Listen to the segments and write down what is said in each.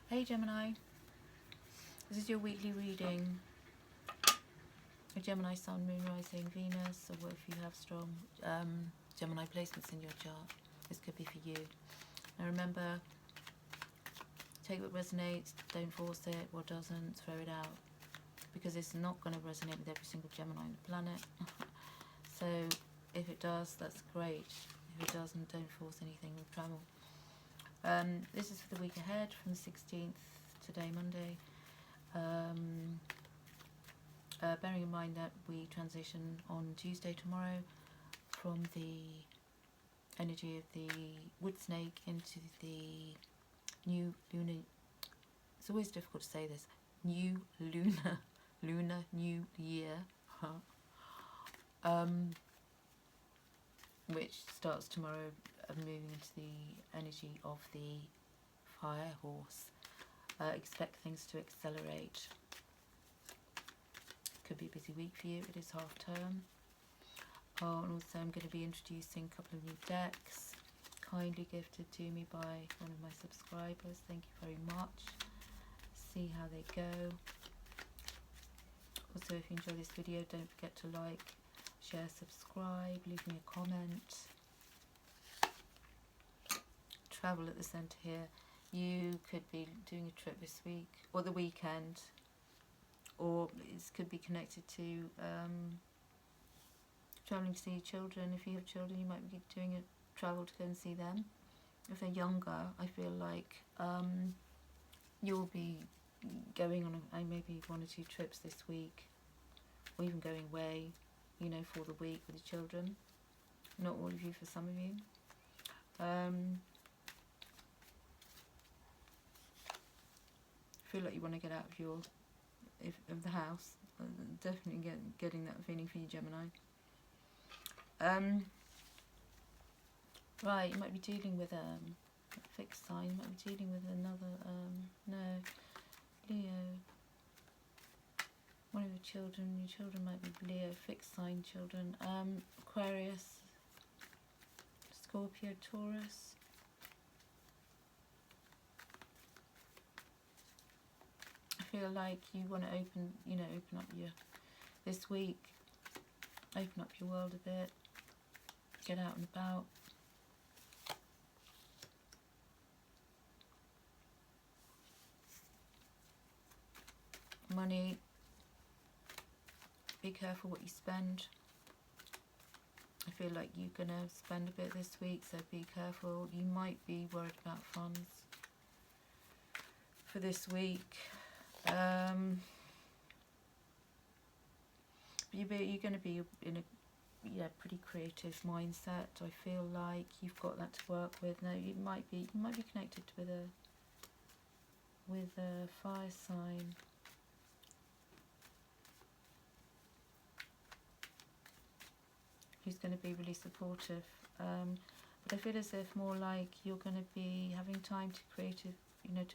Hey Gemini, this is your weekly reading. A Gemini Sun, Moon, Rising, Venus, or what if you have strong Gemini placements in your chart. This could be for you. Now remember, take what resonates, don't force it, what doesn't, throw it out. Because it's not going to resonate with every single Gemini on the planet. So if it does, that's great. If it doesn't, don't force anything with travel. This is for the week ahead, from the 16th, today Monday. Bearing in mind that we transition on Tuesday tomorrow from the energy of the wood snake into the new lunar, it's always difficult to say this, new lunar new year, which starts tomorrow, moving into the energy of the fire horse. Expect things to accelerate. Could be a busy week for you. It is half term. Oh, and also I'm going to be introducing a couple of new decks, kindly gifted to me by one of my subscribers. Thank you very much. See how they go. Also, if you enjoy this video, don't forget to like, share, subscribe, leave me a comment. Travel at the centre here. You could be doing a trip this week or the weekend, or it could be connected to travelling to see your children. If you have children, you might be doing a travel to go and see them. If they're younger, I feel like you'll be going on maybe 1 or 2 trips this week, or even going away, you know, for the week with the children. Not all of you, for some of you. Feel like you want to get out of your of the house. Definitely getting that feeling for you, Gemini. Right, you might be dealing with a fixed sign. You might be dealing with another no, Leo. One of your children might be Leo, fixed sign children. Aquarius, Scorpio, Taurus. I feel like you want to open up your, this week, open up your world a bit, get out and about. Money, be careful what you spend. I feel like you're going to spend a bit this week, so be careful. You might be worried about funds for this week. You're going to be in a pretty creative mindset. I feel like you've got that to work with. Now you might be connected with a fire sign. Who's going to be really supportive. But I feel as if more like you're going to be having time to to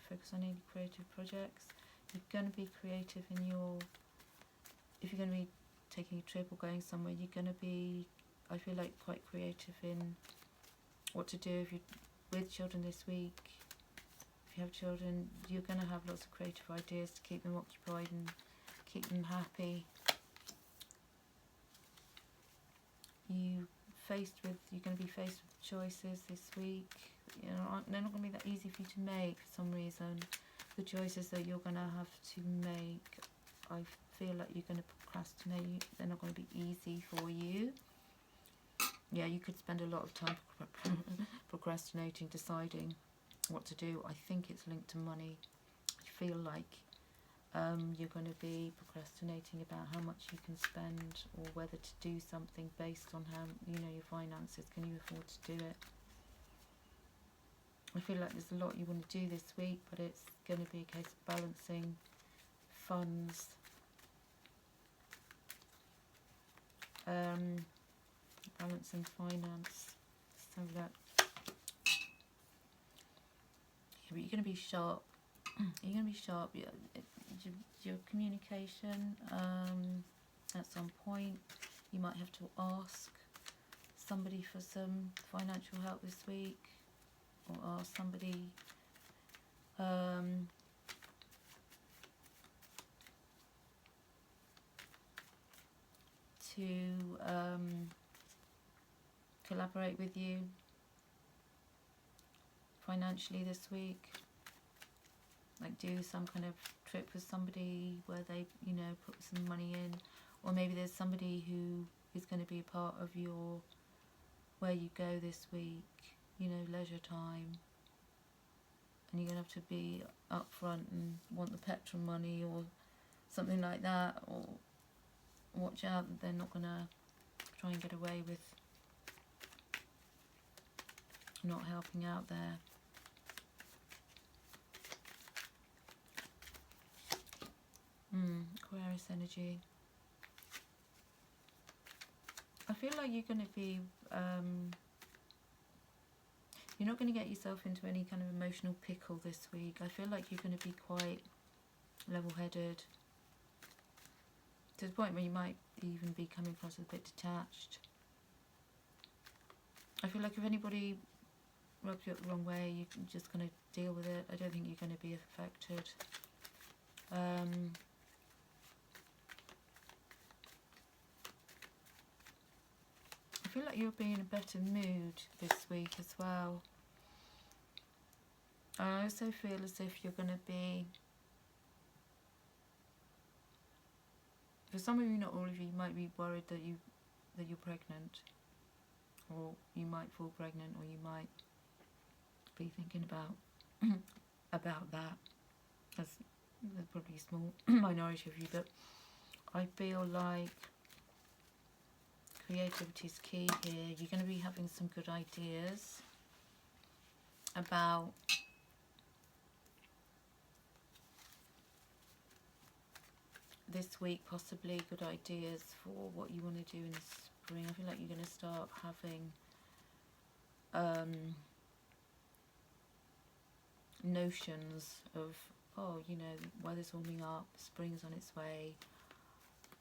focus on any creative projects. You're going to be creative in your, if you're going to be taking a trip or going somewhere, you're going to be, I feel like, quite creative in what to do if you're with children this week. If you have children, you're going to have lots of creative ideas to keep them occupied and keep them happy. You're going to be faced with choices this week. You know, they're not going to be that easy for you to make for some reason. The choices that you're going to have to make, I feel like you're going to procrastinate. They're not going to be easy for you. Yeah, you could spend a lot of time procrastinating, deciding what to do. I think it's linked to money. I feel like you're going to be procrastinating about how much you can spend, or whether to do something based on how, your finances. Can you afford to do it? I feel like there's a lot you want to do this week, but it's going to be a case of balancing funds, balancing finance. So that, yeah, but you're going to be sharp. You're going to be sharp. Your communication, at some point, you might have to ask somebody for some financial help this week, or ask somebody to collaborate with you financially this week. Like do some kind of trip with somebody where they, you know, put some money in. Or maybe there's somebody who is going to be a part of your, where you go this week, you know, leisure time. And you're going to have to be upfront and want the petrol money or something like that. Or watch out that they're not going to try and get away with not helping out there. Aquarius energy. I feel like you're going to be, you're not going to get yourself into any kind of emotional pickle this week. I feel like you're going to be quite level-headed, to the point where you might even be coming across as a bit detached. I feel like if anybody rubs you up the wrong way, you're just going to deal with it. I don't think you're going to be affected. I feel like you'll be in a better mood this week as well. I also feel as if you're going to be, for some of you, not all of you, might be worried that you're pregnant, or you might fall pregnant, or you might be thinking about that. There's probably a small minority of you, but I feel like creativity is key here. You're going to be having some good ideas about this week, possibly good ideas for what you want to do in the spring. I feel like you're going to start having notions of, oh, you know, weather's warming up, spring's on its way,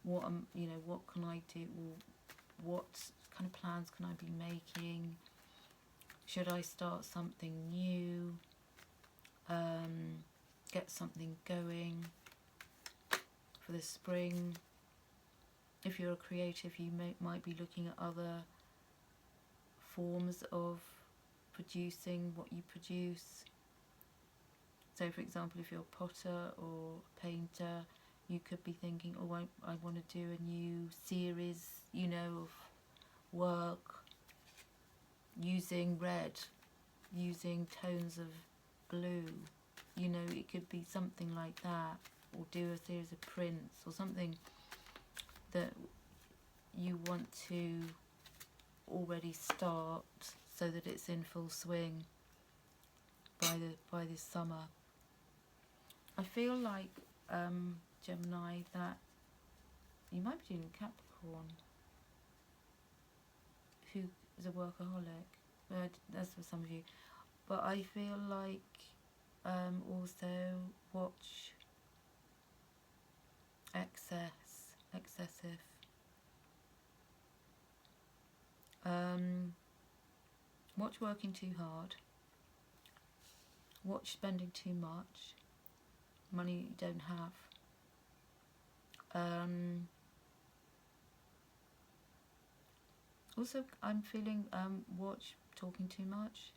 what you know, what can I do, what kind of plans can I be making, should I start something new, get something going for the spring. If you're a creative, you might be looking at other forms of producing what you produce. So for example, if you're a potter or a painter, you could be thinking, oh, I want to do a new series, you know, of work using red, using tones of blue, you know, it could be something like that. Or do a series of prints or something that you want to already start so that it's in full swing by this summer. I feel like, Gemini, that you might be doing Capricorn, who is a workaholic. But that's for some of you. But I feel like also watch excessive. Watch working too hard. Watch spending too much. Money you don't have. Also, I'm feeling watch talking too much.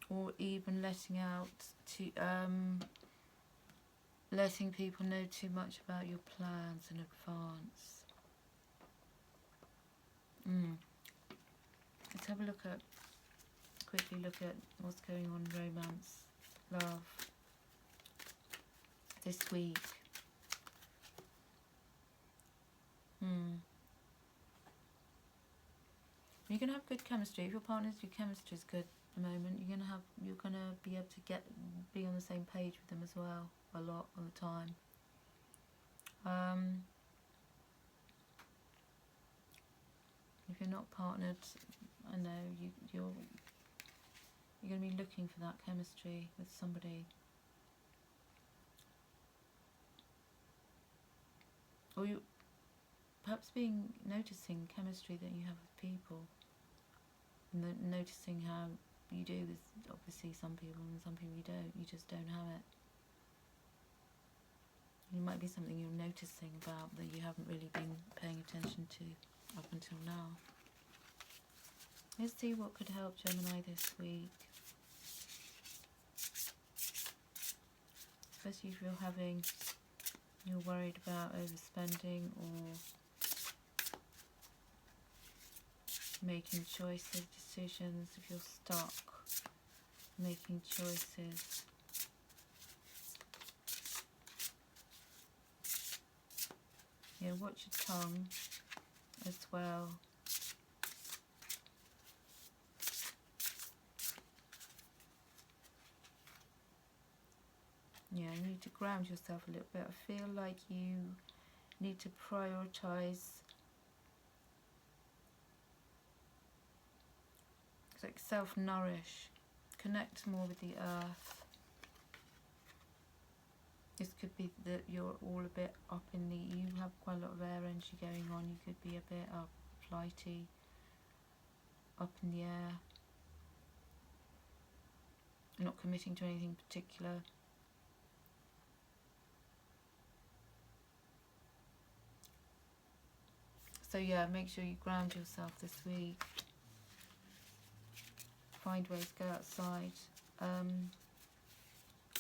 Or even letting people know too much about your plans in advance. Let's have a quickly look at what's going on in romance, love, this week. You're gonna have good chemistry. If your your chemistry is good at the moment, you're gonna be able to be on the same page with them as well, a lot of the time. If you're not partnered, I know you're going to be looking for that chemistry with somebody. Or you perhaps noticing chemistry that you have with people, and noticing how you do with obviously some people, and some people you don't. You just don't have it. It might be something you're noticing about that you haven't really been paying attention to up until now. Let's see what could help Gemini this week. Especially if you're worried about overspending or making choices, decisions, if you're stuck making choices. Yeah, watch your tongue as well. Yeah, you need to ground yourself a little bit. I feel like you need to prioritize. It's like self-nourish. Connect more with the earth. This could be that you're all a bit up in the... You have quite a lot of air energy going on. You could be a bit up, flighty, up in the air. You're not committing to anything particular. So yeah, make sure you ground yourself this week. Find ways to go outside.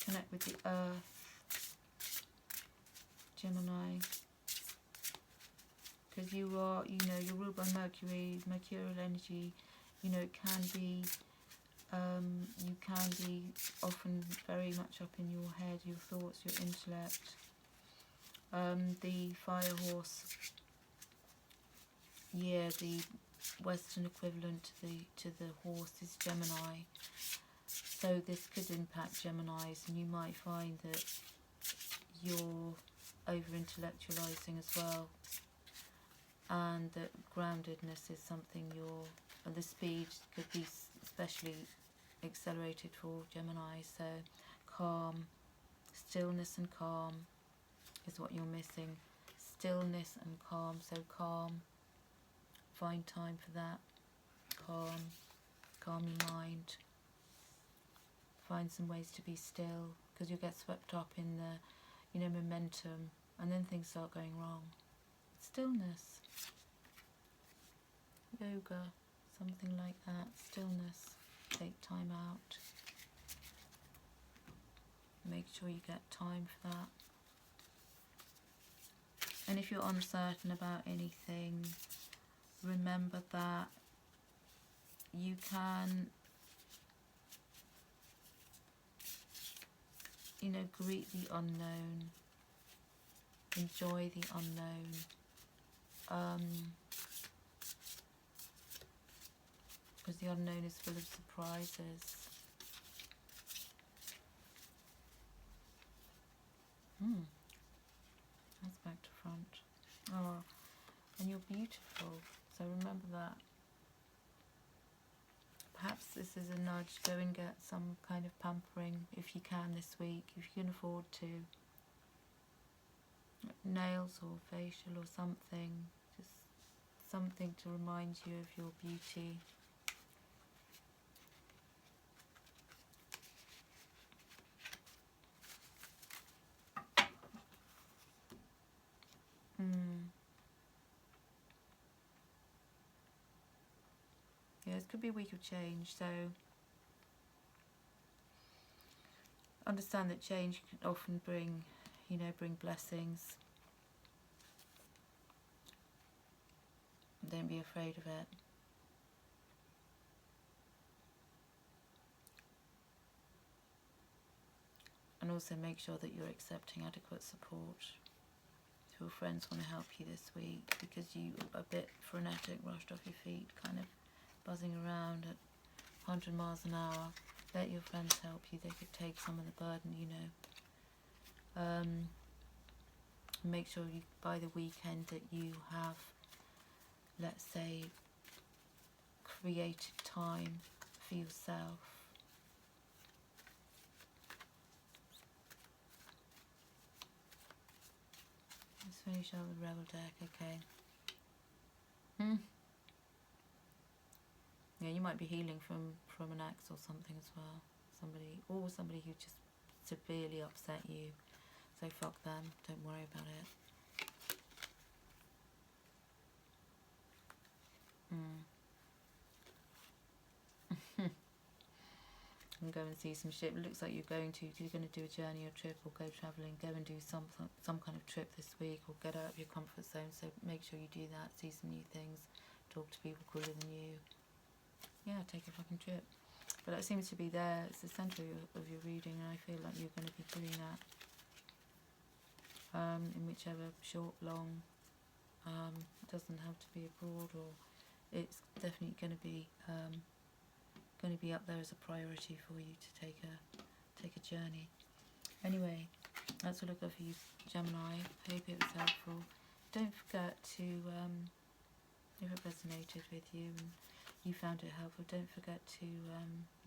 Connect with the earth. Gemini. Because you are, you're ruled by Mercury, mercurial energy. It can be, you can be often very much up in your head, your thoughts, your intellect. The fire horse. Yeah, the Western equivalent to the horse is Gemini. So this could impact Geminis, and you might find that you're over-intellectualizing as well, and that groundedness is something and the speed could be especially accelerated for Gemini. So calm, stillness and calm is what you're missing. Stillness and calm. So calm. Find time for that. Calm your mind. Find some ways to be still, because you'll get swept up in the, momentum, and then things start going wrong. Stillness. Yoga, something like that. Stillness. Take time out. Make sure you get time for that. And if you're uncertain about anything, remember that you can, greet the unknown, enjoy the unknown, because the unknown is full of surprises. That's back to front. Oh, and you're beautiful, so remember that. Perhaps this is a nudge. Go and get some kind of pampering if you can this week, if you can afford to. Nails or facial or something. Just something to remind you of your beauty. Yeah, it could be a week of change, so understand that change can often bring, bring blessings. Don't be afraid of it. And also make sure that you're accepting adequate support. If your friends want to help you this week, because you are a bit frenetic, rushed off your feet, kind of buzzing around at 100 miles an hour, let your friends help you. They could take some of the burden, Make sure you, by the weekend, that you have, let's say, created time for yourself. Let's finish up with Rebel deck, okay. Yeah, you might be healing from an ex or something as well. Somebody who just severely upset you. So fuck them, don't worry about it. And go and see some shit. It looks like you're going to do a journey or trip or go travelling. Go and do some kind of trip this week, or get out of your comfort zone. So make sure you do that. See some new things. Talk to people cooler than you. Yeah, take a fucking trip. But that seems to be there. It's the centre of your reading, and I feel like you're going to be doing that. In whichever short, long. It doesn't have to be abroad, or it's definitely going to be up there as a priority for you to take a journey. Anyway, that's all I've got for you, Gemini. Hope it was helpful. Don't forget to, if it resonated with you and you found it helpful, don't forget to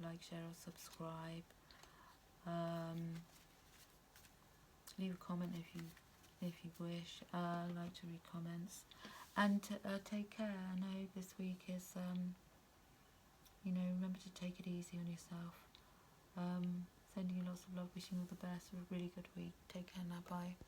like, share or subscribe. Leave a comment if you wish. I like to read comments. And take care. I know this week is remember to take it easy on yourself. Sending you lots of love, wishing you all the best for a really good week. Take care now, bye.